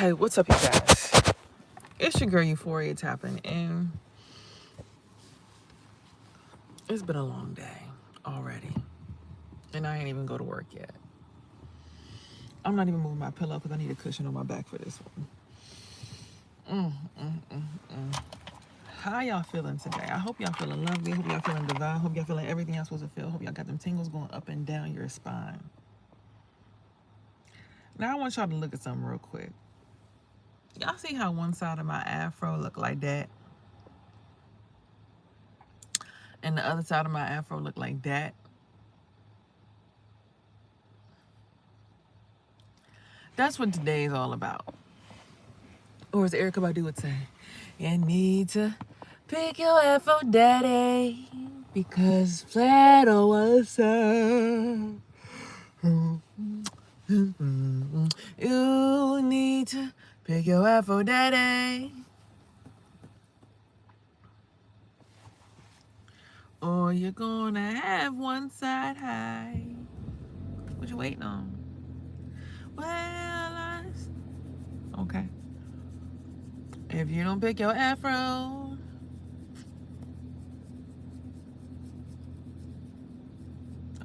Okay, what's up, you guys? It's your girl Euphoria tapping, and it's been a long day already, and I ain't even go to work yet. I'm not even moving my pillow because I need a cushion on my back for this one. How y'all feeling today? I hope y'all feeling lovely. Hope y'all feeling divine. Hope y'all feeling everything y'all supposed to feel. Hope y'all got them tingles going up and down your spine. Now I want y'all to look at something real quick. Y'all see how one side of my afro look like that, and the other side of my afro look like that? That's what today is all about. Or as Erykah Badu would say, you need to pick your afro daddy because flat on one side. You need to pick your afro daddy, or you're gonna have one side high. What you waiting on? Okay. If you don't pick your afro,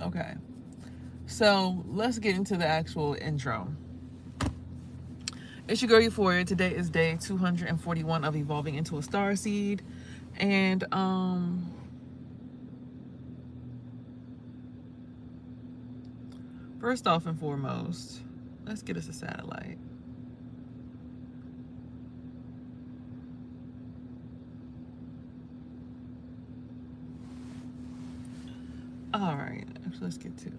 okay. So let's get into the actual intro. It's your girl Euphoria. Today is day 241 of evolving into a starseed, and first off and foremost, let's get us a satellite. All right, actually, let's get to it.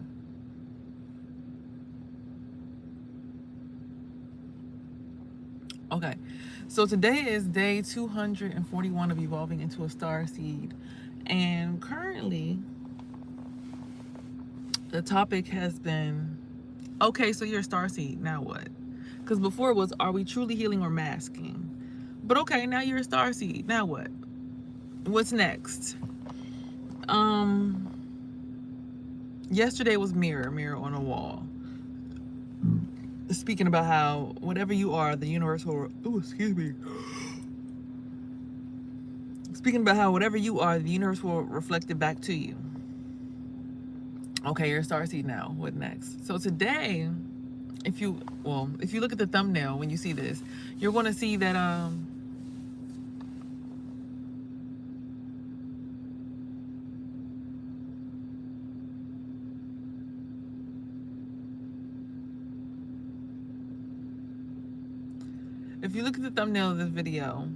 Okay, so today is day 241 of evolving into a starseed, and currently the topic has been, okay, so you're a starseed, now what? Because before it was, are we truly healing or masking? But okay, now you're a starseed, now what? What's next? Yesterday was mirror on a wall. Speaking about how whatever you are, the universe will, speaking about how whatever you are, the universe will reflect it back to you. Okay, you're a starseed now. What next? So today, if you look at the thumbnail when you see this, you're going to see that if you look at the thumbnail of this video,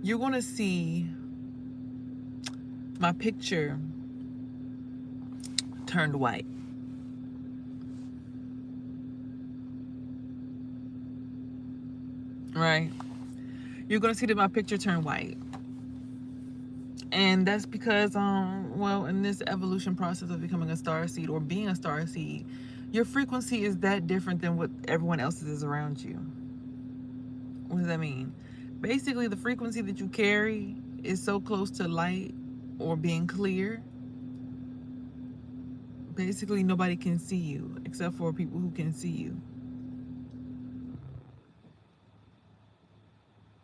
you're going to see my picture turned white. Right? You're going to see that my picture turned white. And that's because, in this evolution process of becoming a starseed or being a starseed, your frequency is that different than what everyone else's is around you. What does that mean? Basically, the frequency that you carry is so close to light or being clear. Basically, nobody can see you except for people who can see you.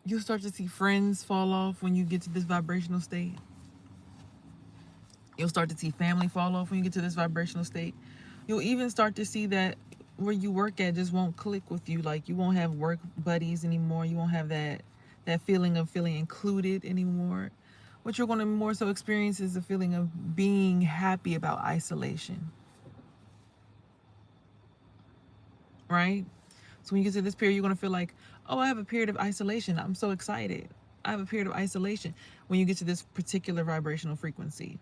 You'll start to see friends fall off when you get to this vibrational state. You'll start to see family fall off when you get to this vibrational state. You'll even start to see that where you work at just won't click with you. Like, you won't have work buddies anymore. You won't have that feeling of feeling included anymore. What you're going to more so experience is a feeling of being happy about isolation. Right? So when you get to this period, you're going to feel like, oh, I have a period of isolation. I'm so excited. I have a period of isolation when you get to this particular vibrational frequency.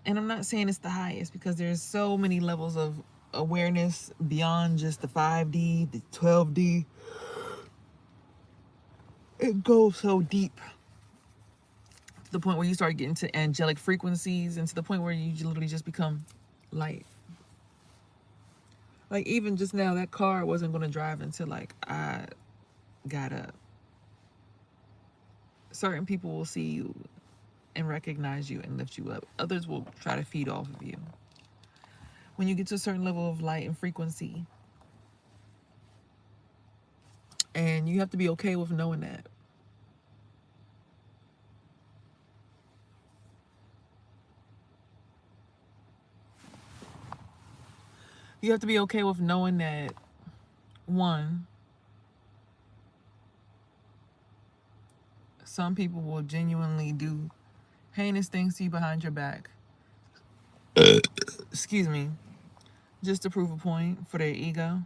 And I'm not saying it's the highest because there's so many levels of awareness beyond just the 5D, the 12D. It goes so deep to the point where you start getting to angelic frequencies and to the point where you literally just become light. Like, even just now, that car wasn't going to drive until like I got up. Certain people will see you and recognize you and lift you up. Others will try to feed off of you. When you get to a certain level of light and frequency, and you have to be okay with knowing that. You have to be okay with knowing that, one, some people will genuinely do heinous things to you behind your back. Excuse me. Just to prove a point for their ego.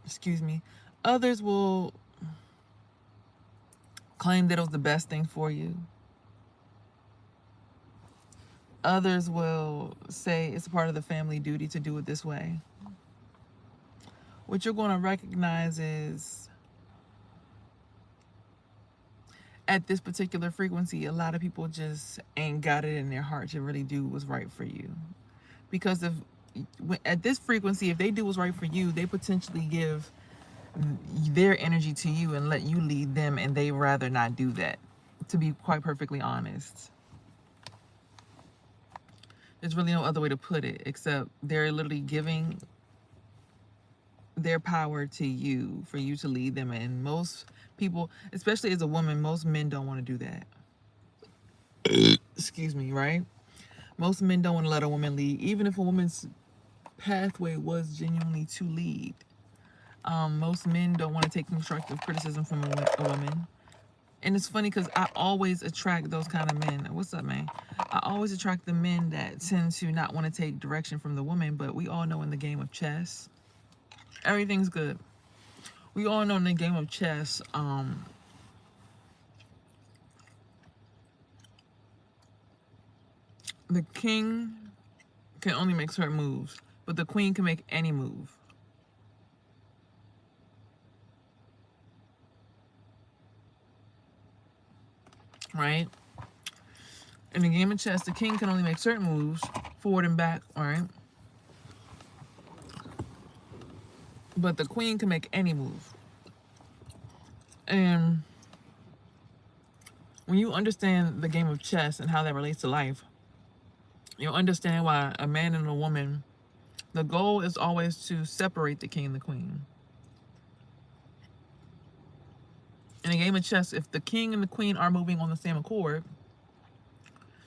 Excuse me. Others will claim that it was the best thing for you. Others will say it's a part of the family duty to do it this way. What you're going to recognize is, at this particular frequency, a lot of people just ain't got it in their heart to really do what's right for you. Because at this frequency, if they do what's right for you, they potentially give their energy to you and let you lead them, and they rather not do that, to be quite perfectly honest. There's really no other way to put it, except they're literally giving their power to you for you to lead them. And most people, especially as a woman, most men don't want to do that. Excuse me, right? Most men don't want to let a woman lead, even if a woman's pathway was genuinely to lead. Most men don't want to take constructive criticism from a woman. And it's funny because I always attract those kind of men. What's up, man? I always attract the men that tend to not want to take direction from the woman. But we all know in the game of chess, everything's good. We all know in the game of chess, the king can only make certain moves, but the queen can make any move. Right? In the game of chess, the king can only make certain moves, forward and back, right? But the queen can make any move. And when you understand the game of chess and how that relates to life, you'll understand why a man and a woman, the goal is always to separate the king and the queen. In a game of chess, if the king and the queen are moving on the same accord,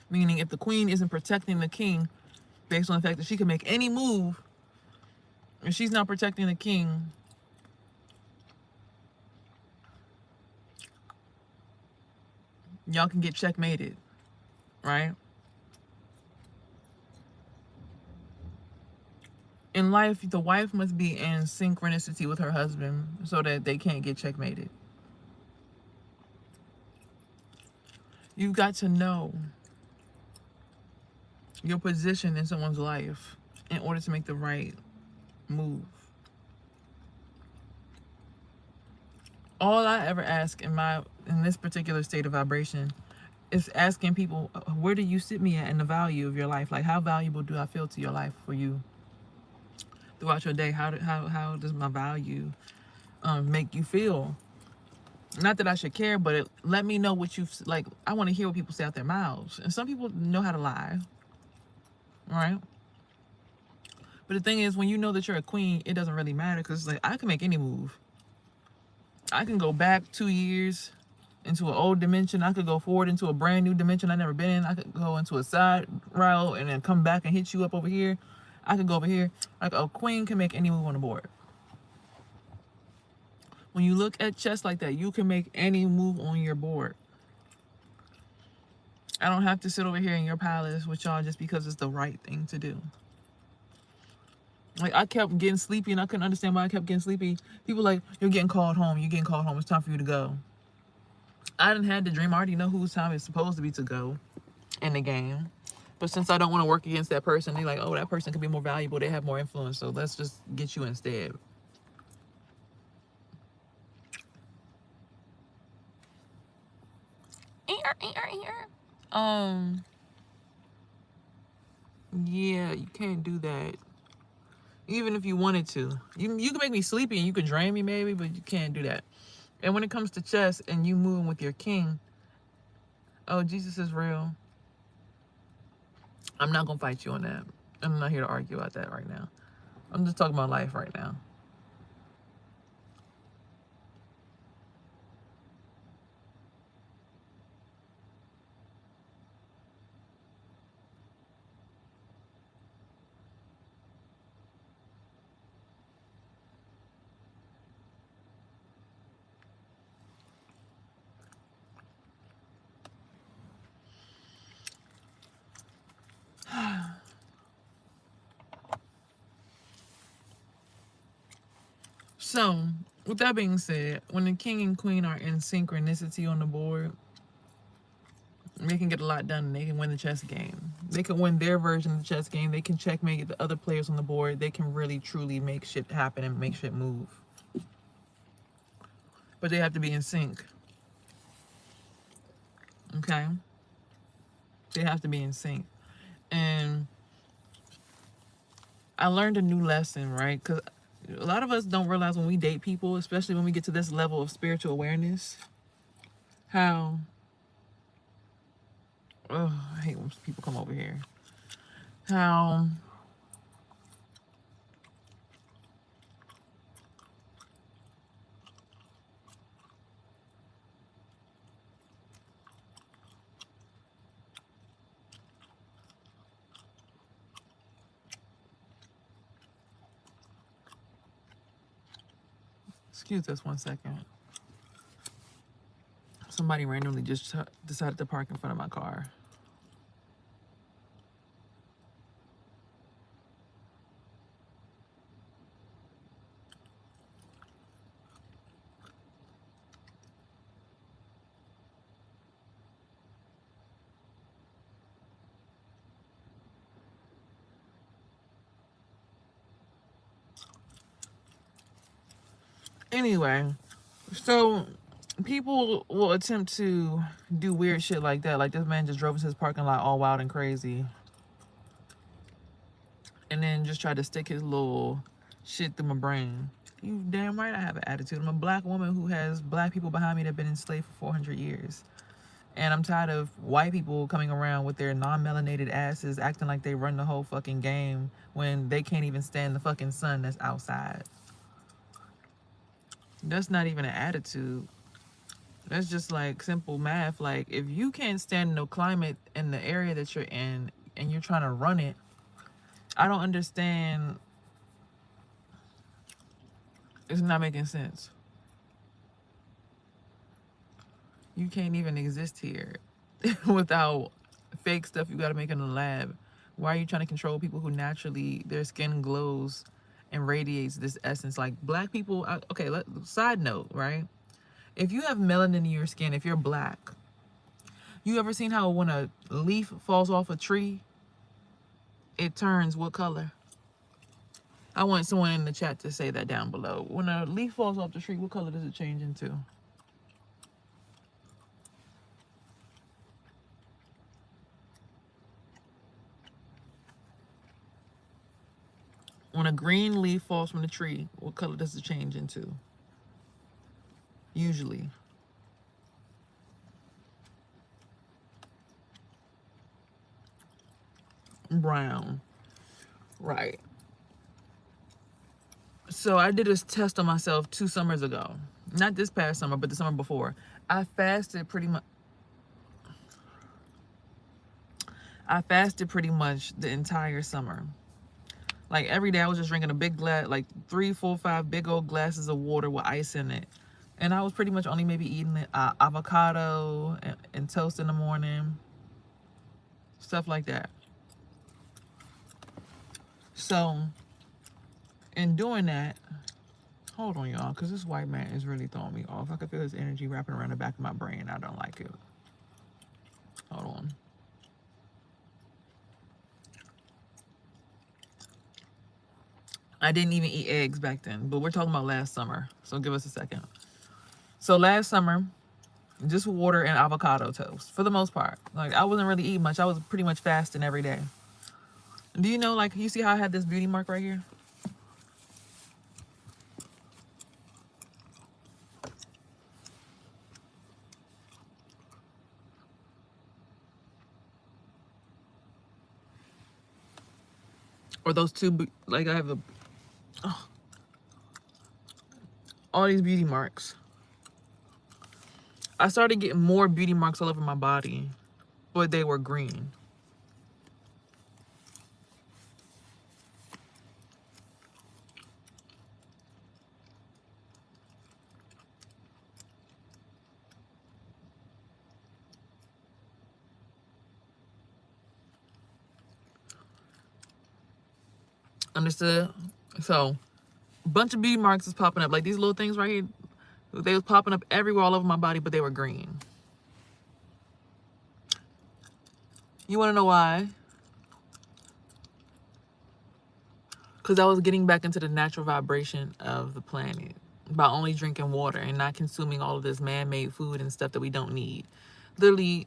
meaning if the queen isn't protecting the king based on the fact that she can make any move, and she's not protecting the king, y'all can get checkmated, right? In life, the wife must be in synchronicity with her husband so that they can't get checkmated. You've got to know your position in someone's life in order to make the right move. All I ever ask in this particular state of vibration is asking people, where do you sit me at in the value of your life? Like, how valuable do I feel to your life for you throughout your day? How does my value make you feel? Not that I should care, but let me know what like. I want to hear what people say out their mouths. And some people know how to lie, right? But the thing is, when you know that you're a queen, it doesn't really matter, because it's like, I can make any move. I can go back 2 years into an old dimension. I could go forward into a brand new dimension I've never been in. I could go into a side route and then come back and hit you up over here. I could go over here. Like, a queen can make any move on the board. When you look at chess like that, you can make any move on your board. I don't have to sit over here in your palace with y'all just because it's the right thing to do. Like, I kept getting sleepy and I couldn't understand why I kept getting sleepy. People like, you're getting called home. You're getting called home. It's time for you to go. I didn't have the dream. I already know whose time it's supposed to be to go in the game. But since I don't want to work against that person, they're like, oh, that person could be more valuable. They have more influence. So let's just get you instead. Yeah, you can't do that. Even if you wanted to. You can make me sleepy and you can drain me maybe, but you can't do that. And when it comes to chess and you moving with your king, oh, Jesus is real. I'm not gonna fight you on that. I'm not here to argue about that right now. I'm just talking about life right now. So, with that being said, when the king and queen are in synchronicity on the board, they can get a lot done and they can win the chess game. They can win their version of the chess game. They can checkmate the other players on the board. They can really, truly make shit happen and make shit move. But they have to be in sync. Okay? They have to be in sync. And I learned a new lesson, right? Because a lot of us don't realize when we date people, especially when we get to this level of spiritual awareness, how, oh, I hate when people come over here, how excuse us 1 second. Somebody randomly just decided to park in front of my car. Anyway, so people will attempt to do weird shit like that. Like this man just drove into his parking lot all wild and crazy. And then just tried to stick his little shit through my brain. You damn right I have an attitude. I'm a black woman who has black people behind me that have been enslaved for 400 years. And I'm tired of white people coming around with their non-melanated asses acting like they run the whole fucking game when they can't even stand the fucking sun that's outside. That's not even an attitude. That's just like simple math. Like if you can't stand no climate in the area that you're in and you're trying to run it, I don't understand. It's not making sense. You can't even exist here without fake stuff you gotta make in the lab. Why are you trying to control people who naturally their skin glows and radiates this essence? Like black people, okay, side note, right? If you have melanin in your skin, if you're black, you ever seen how when a leaf falls off a tree, it turns what color? I want someone in the chat to say that down below. When a leaf falls off the tree, what color does it change into? When a green leaf falls from the tree, what color does it change into? Usually. Brown. Right. So I did this test on myself 2 summers ago. Not this past summer, but the summer before. I fasted pretty much the entire summer. Like every day I was just drinking a big glass, like 3, 4, 5 big old glasses of water with ice in it. And I was pretty much only maybe eating avocado and toast in the morning. Stuff like that. So in doing that, hold on y'all, because this white man is really throwing me off. I can feel his energy wrapping around the back of my brain. I don't like it. Hold on. I didn't even eat eggs back then, but we're talking about last summer. So give us a second. So last summer, just water and avocado toast for the most part. Like I wasn't really eating much. I was pretty much fasting every day. Do you know, like, you see how I had this beauty mark right here? Or those two, like I have all these beauty marks. I started getting more beauty marks all over my body, but they were green. Understood? So, a bunch of beauty marks is popping up. Like these little things right here, they was popping up everywhere all over my body, but they were green. You want to know why? Because I was getting back into the natural vibration of the planet by only drinking water and not consuming all of this man-made food and stuff that we don't need. Literally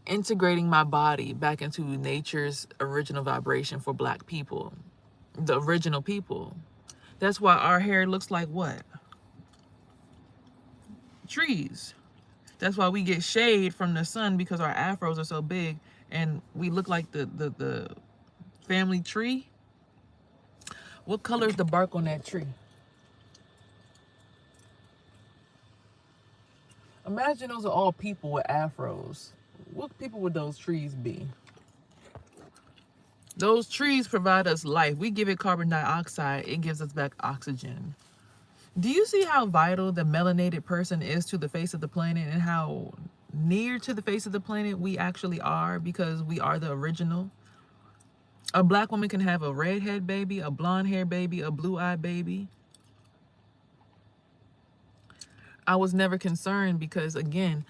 integrating my body back into nature's original vibration for Black people, the original people. That's why our hair looks like what? Trees. That's why we get shade from the sun, because our afros are so big and we look like the family tree. What color is the bark on that tree? Imagine those are all people with afros. What people would those trees be? Those trees provide us life. We give it carbon dioxide, it gives us back oxygen. Do you see how vital the melanated person is to the face of the planet, and how near to the face of the planet we actually are, because we are the original? A Black woman can have a redhead baby, a blonde hair baby, a blue-eyed baby. I was never concerned because, again,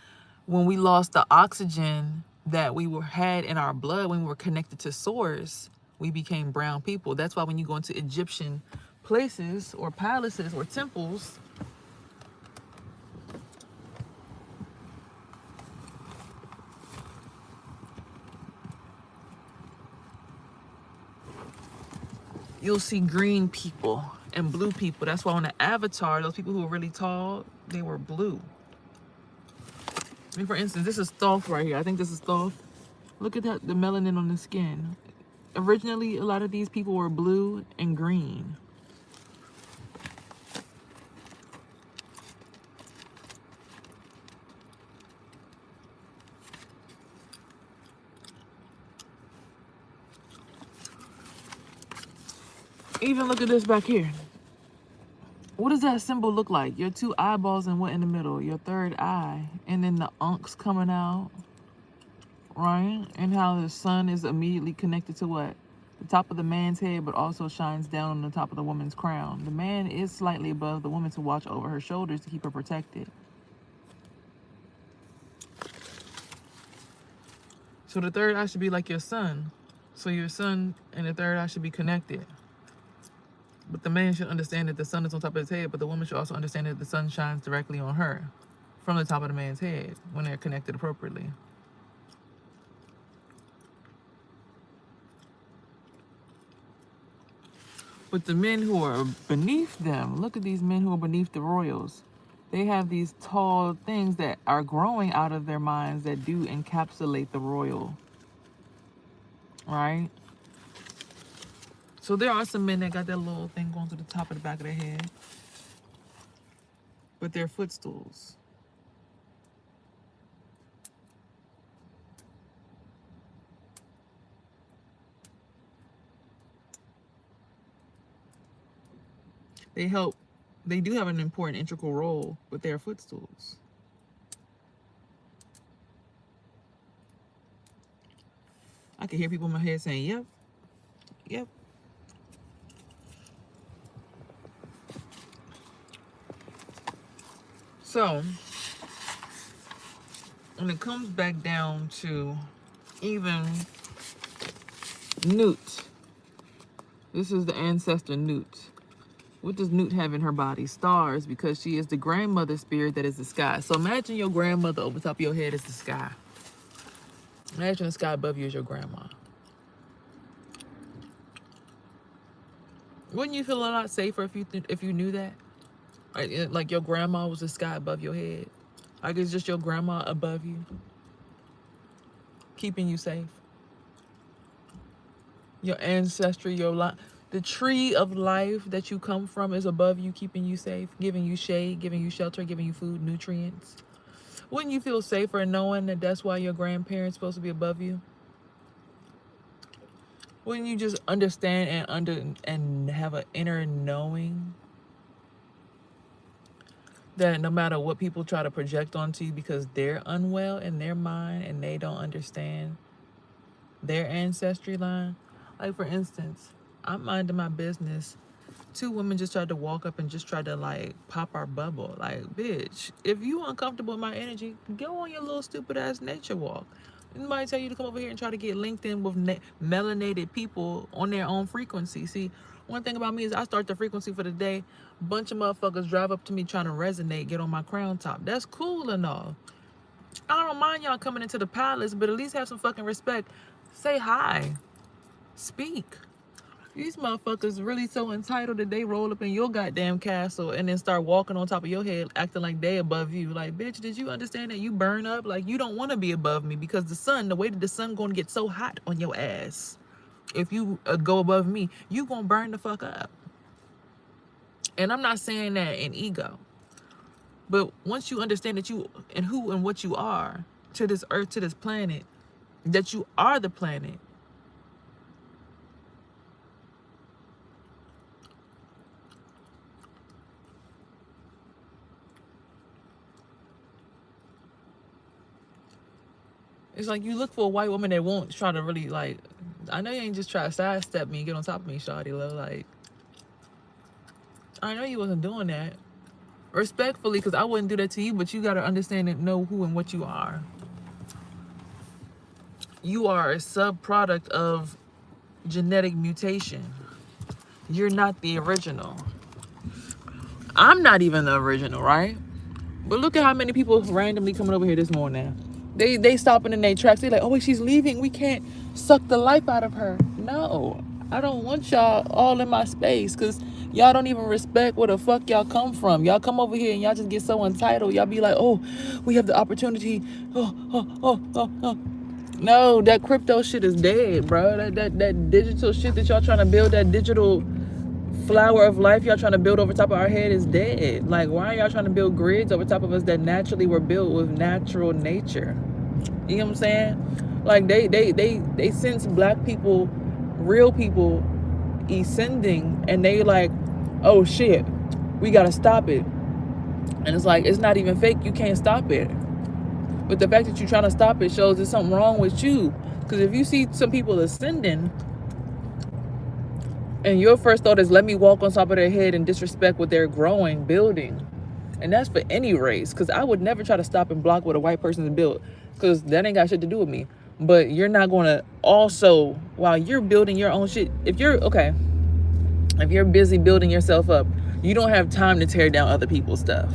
when we lost the oxygen that had in our blood, when we were connected to source, we became brown people. That's why when you go into Egyptian places or palaces or temples, you'll see green people and blue people. That's why on the avatar, those people who were really tall, they were blue. I mean, for instance, this is Thoth right here. I think this is Thoth. Look at that, the melanin on the skin. Originally, a lot of these people were blue and green. Even look at this back here. What does that symbol look like? Your two eyeballs and what in the middle? Your third eye. And then the unks coming out, right? And how the sun is immediately connected to what? The top of the man's head, but also shines down on the top of the woman's crown. The man is slightly above the woman to watch over her shoulders to keep her protected. So the third eye should be like your sun. So your sun and the third eye should be connected. But the man should understand that the sun is on top of his head, but the woman should also understand that the sun shines directly on her from the top of the man's head when they're connected appropriately. But the men who are beneath them, look at these men who are beneath the royals. They have these tall things that are growing out of their minds that do encapsulate the royal, right? So there are some men that got that little thing going to the top of the back of their head, but they're footstools. They do have an important integral role, but they're footstools. I can hear people in my head saying, yep, yep. So, when it comes back down to even Newt, this is the ancestor Newt. What does Newt have in her body? Stars, because she is the grandmother spirit that is the sky. So imagine your grandmother over top of your head is the sky. Imagine the sky above you is your grandma. Wouldn't you feel a lot safer if you knew that? Like your grandma was the sky above your head. Like it's just your grandma above you, keeping you safe. Your ancestry, your life. The tree of life that you come from is above you, keeping you safe, giving you shade, giving you shelter, giving you food, nutrients. Wouldn't you feel safer knowing that that's why your grandparents supposed to be above you? Wouldn't you just understand and have an inner knowing that no matter what people try to project onto you because they're unwell in their mind and they don't understand their ancestry line? Like, for instance, I'm minding my business. Two women just tried to walk up and just tried to like pop our bubble. Like, bitch, if you uncomfortable with my energy, go on your little stupid ass nature walk. Anybody tell you to come over here and try to get linked in with melanated people on their own frequency? See, one thing about me is I start the frequency for the day. Bunch of motherfuckers drive up to me trying to resonate, get on my crown top. That's cool and all. I don't mind y'all coming into the palace, but at least have some fucking respect. Say hi. Speak. These motherfuckers really so entitled that they roll up in your goddamn castle and then start walking on top of your head acting like they above you. Like, bitch, did you understand that you burn up? Like, you don't want to be above me because the way that the sun going to get so hot on your ass. If you go above me, you going to burn the fuck up. And I'm not saying that in ego. But once you understand that you and who and what you are to this earth, to this planet, that you are the planet, it's like you look for a white woman that won't try to really, like, I know you ain't just try to sidestep me and get on top of me, shawty, love. Like, I know you wasn't doing that. Respectfully, because I wouldn't do that to you, but you got to understand and know who and what you are. You are a sub-product of genetic mutation. You're not the original. I'm not even the original, right? But look at how many people randomly coming over here this morning. They stopping in their tracks. They like, oh wait, she's leaving. We can't suck the life out of her. No, I don't want y'all all in my space because y'all don't even respect where the fuck y'all come from. Y'all come over here and y'all just get so entitled. Y'all be like, oh, we have the opportunity. Oh. No, that crypto shit is dead, bro. That digital shit that y'all trying to build, that digital flower of life y'all trying to build over top of our head is dead. Like, why are y'all trying to build grids over top of us that naturally were built with natural nature? You know what I'm saying? Like, they sense black people, real people, ascending, and they like, oh shit, we gotta stop it. And it's like, it's not even fake. You can't stop it. But the fact that you're trying to stop it shows there's something wrong with you. Because if you see some people ascending, and your first thought is, let me walk on top of their head and disrespect what they're growing, building. And that's for any race. Because I would never try to stop and block what a white person is built. Because that ain't got shit to do with me. But you're not going to also, while you're building your own shit, if you're busy building yourself up, you don't have time to tear down other people's stuff.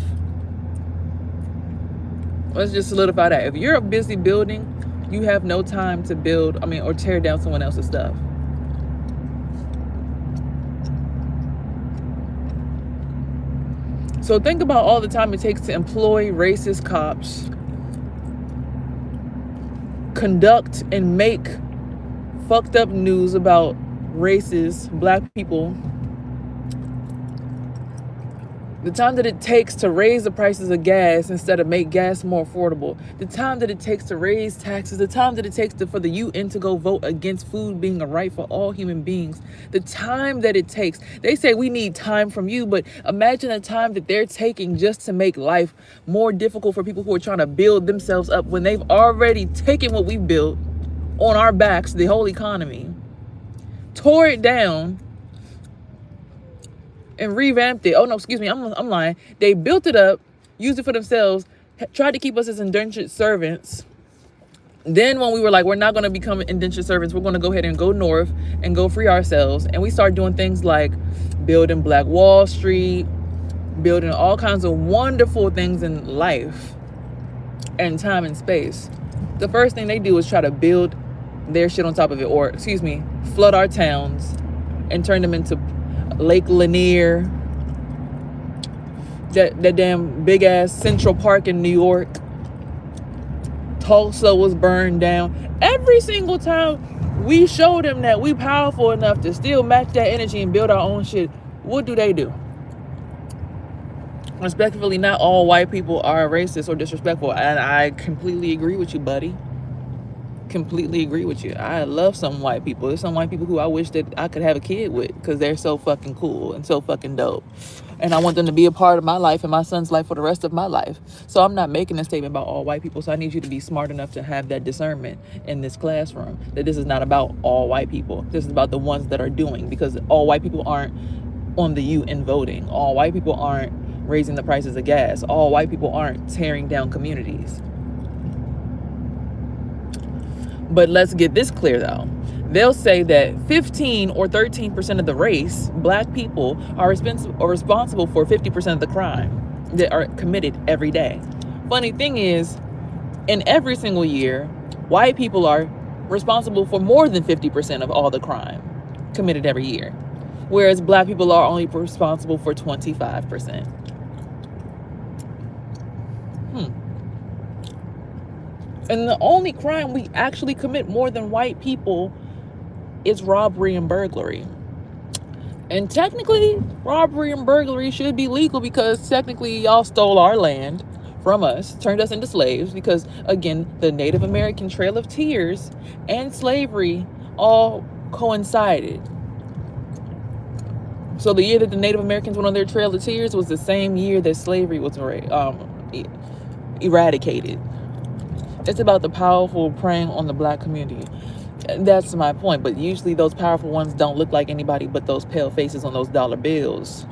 Let's just solidify that. If you're busy building, you have no time to build, or tear down someone else's stuff. So think about all the time it takes to employ racist cops, conduct and make fucked up news about racist black people. The time that it takes to raise the prices of gas instead of make gas more affordable. The time that it takes to raise taxes. The time that it takes for the UN to go vote against food being a right for all human beings. The time that it takes. They say we need time from you, but imagine the time that they're taking just to make life more difficult for people who are trying to build themselves up when they've already taken what we built on our backs, the whole economy, tore it down, and revamped it. Oh no, excuse me, I'm lying. They built it up, used it for themselves, tried to keep us as indentured servants. Then when we were like, we're not going to become indentured servants, we're going to go ahead and go north and go free ourselves. And we start doing things like building Black Wall Street, building all kinds of wonderful things in life and time and space. The first thing they do is try to build their shit on top of it, or flood our towns and turn them into Lake Lanier, that damn big ass Central Park in New York. Tulsa was burned down. Every single time We show them that we powerful enough to still match that energy and build our own shit. What do? Respectfully, not all white people are racist or disrespectful, and I completely agree with you, buddy. Completely agree with you. I love some white people. There's some white people who I wish that I could have a kid with, because they're so fucking cool and so fucking dope, and I want them to be a part of my life and my son's life for the rest of my life. So I'm not making a statement about all white people. So I need you to be smart enough to have that discernment in this classroom, that this is not about all white people. This is about the ones that are doing, because all white people aren't on the UN voting. All white people aren't raising the prices of gas. All white people aren't tearing down communities. But let's get this clear though. They'll say that 15 or 13% of the race, black people, are responsible for 50% of the crime that are committed every day. Funny thing is, in every single year, white people are responsible for more than 50% of all the crime committed every year, whereas black people are only responsible for 25%. And the only crime we actually commit more than white people is robbery and burglary. And technically, robbery and burglary should be legal, because technically y'all stole our land from us, turned us into slaves, because again, the Native American Trail of Tears and slavery all coincided. So the year that the Native Americans went on their Trail of Tears was the same year that slavery was eradicated. It's about the powerful preying on the black community. That's my point. But usually those powerful ones don't look like anybody but those pale faces on those dollar bills.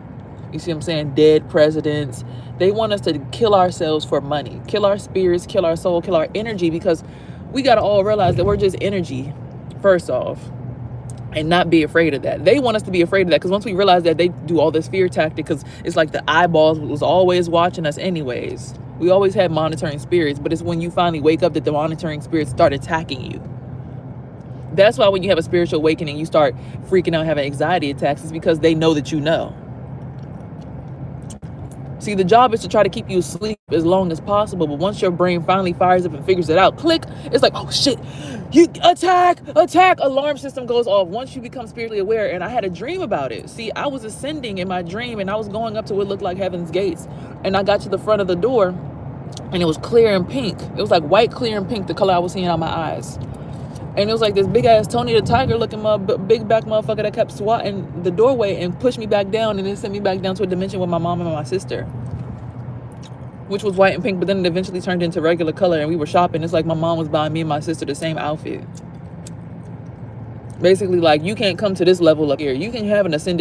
You see what I'm saying? Dead presidents. They want us to kill ourselves for money, kill our spirits, kill our soul, kill our energy, because we got to all realize that we're just energy, first off, and not be afraid of that. They want us to be afraid of that, because once we realize that, they do all this fear tactic, because it's like the eyeballs was always watching us anyways. We always had monitoring spirits, but it's when you finally wake up that the monitoring spirits start attacking you. That's why when you have a spiritual awakening, you start freaking out, having anxiety attacks. It's because they know that you know. See, the job is to try to keep you asleep as long as possible, but once your brain finally fires up and figures it out, click, it's like, oh shit, you attack, alarm system goes off once you become spiritually aware. And I had a dream about it. See, I was ascending in my dream, and I was going up to what looked like heaven's gates, and I got to the front of the door, and it was clear and pink. It was like white, clear, and pink, the color I was seeing out my eyes. And it was like this big ass Tony the Tiger looking big back motherfucker that kept swatting the doorway and pushed me back down, and then sent me back down to a dimension with my mom and my sister, which was white and pink, but then it eventually turned into regular color, and we were shopping. It's like my mom was buying me and my sister the same outfit. Basically, like, you can't come to this level up here. You can have an ascended